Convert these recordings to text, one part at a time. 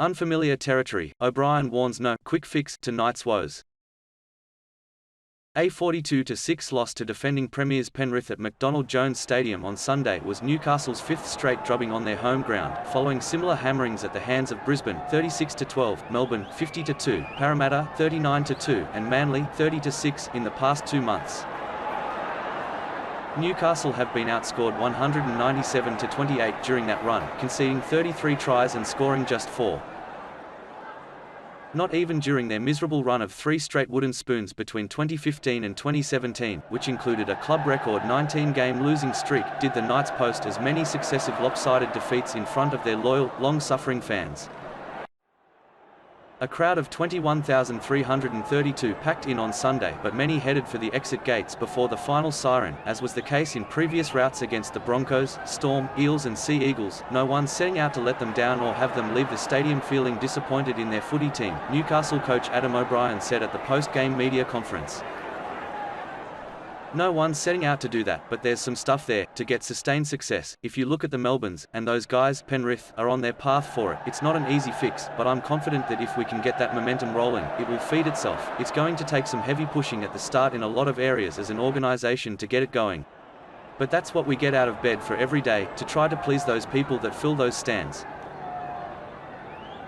Unfamiliar territory, O'Brien warns no quick fix to Knights' woes. A 42-6 loss to defending premiers Penrith at McDonald Jones Stadium on Sunday was Newcastle's fifth straight drubbing on their home ground, following similar hammerings at the hands of Brisbane 36-12, Melbourne 50-2, Parramatta 39-2, and Manly 30-6 in the past 2 months. Newcastle have been outscored 197-28 during that run, conceding 33 tries and scoring just 4. Not even during their miserable run of 3 straight wooden spoons between 2015 and 2017, which included a club record 19-game losing streak, did the Knights post as many successive lopsided defeats in front of their loyal, long-suffering fans. A crowd of 21,332 packed in on Sunday, but many headed for the exit gates before the final siren, as was the case in previous routs against the Broncos, Storm, Eels and Sea Eagles. No one setting out to let them down or have them leave the stadium feeling disappointed in their footy team, Newcastle coach Adam O'Brien said at the post-game media conference. No one's setting out to do that, but there's some stuff there to get sustained success. If you look at the Melbournes, and those guys, Penrith, are on their path for it. It's not an easy fix, but I'm confident that if we can get that momentum rolling, it will feed itself. It's going to take some heavy pushing at the start in a lot of areas as an organisation to get it going. But that's what we get out of bed for every day, to try to please those people that fill those stands.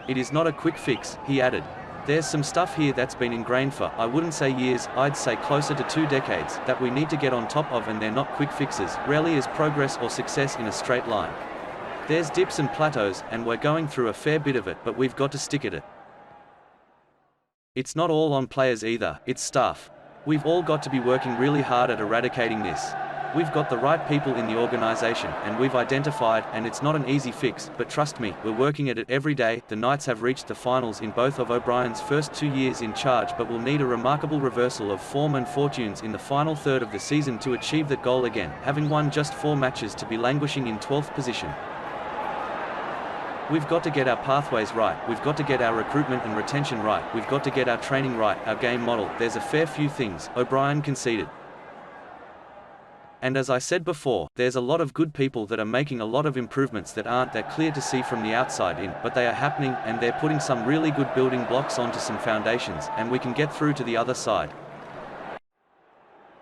It is not a quick fix, he added. There's some stuff here that's been ingrained for, I wouldn't say years, I'd say closer to 2 decades, that we need to get on top of, and they're not quick fixes. Rarely is progress or success in a straight line. There's dips and plateaus, and we're going through a fair bit of it, but we've got to stick at it. It's not all on players either, it's staff. We've all got to be working really hard at eradicating this. We've got the right people in the organisation, and we've identified, and it's not an easy fix, but trust me, we're working at it every day. The Knights have reached the finals in both of O'Brien's first 2 years in charge, but will need a remarkable reversal of form and fortunes in the final third of the season to achieve that goal again, having won just 4 matches to be languishing in 12th position. We've got to get our pathways right, we've got to get our recruitment and retention right, we've got to get our training right, our game model. There's a fair few things, O'Brien conceded. And as I said before, there's a lot of good people that are making a lot of improvements that aren't that clear to see from the outside in, but they are happening, and they're putting some really good building blocks onto some foundations, and we can get through to the other side.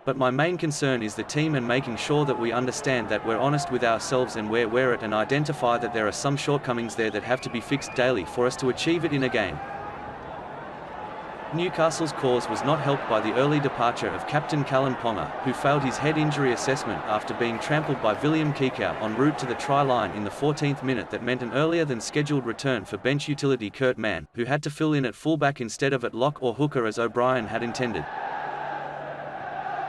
But my main concern is the team, and making sure that we understand that we're honest with ourselves and where we're at, and identify that there are some shortcomings there that have to be fixed daily for us to achieve it in a game. Newcastle's cause was not helped by the early departure of captain Callum Ponga, who failed his head injury assessment after being trampled by William Kikau en route to the try line in the 14th minute. That meant an earlier than scheduled return for bench utility Kurt Mann, who had to fill in at fullback instead of at lock or hooker as O'Brien had intended.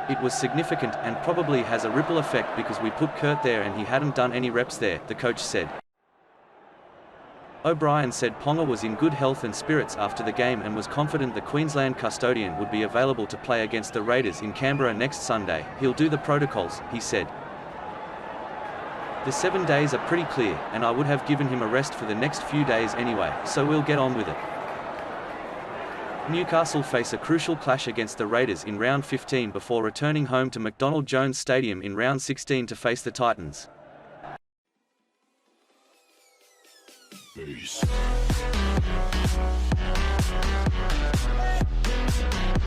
It was significant, and probably has a ripple effect because we put Kurt there and he hadn't done any reps there, the coach said. O'Brien said Ponga was in good health and spirits after the game and was confident the Queensland custodian would be available to play against the Raiders in Canberra next Sunday. He'll do the protocols, he said. The 7 days are pretty clear, and I would have given him a rest for the next few days anyway, so we'll get on with it. Newcastle face a crucial clash against the Raiders in round 15 before returning home to McDonald Jones Stadium in round 16 to face the Titans. Peace.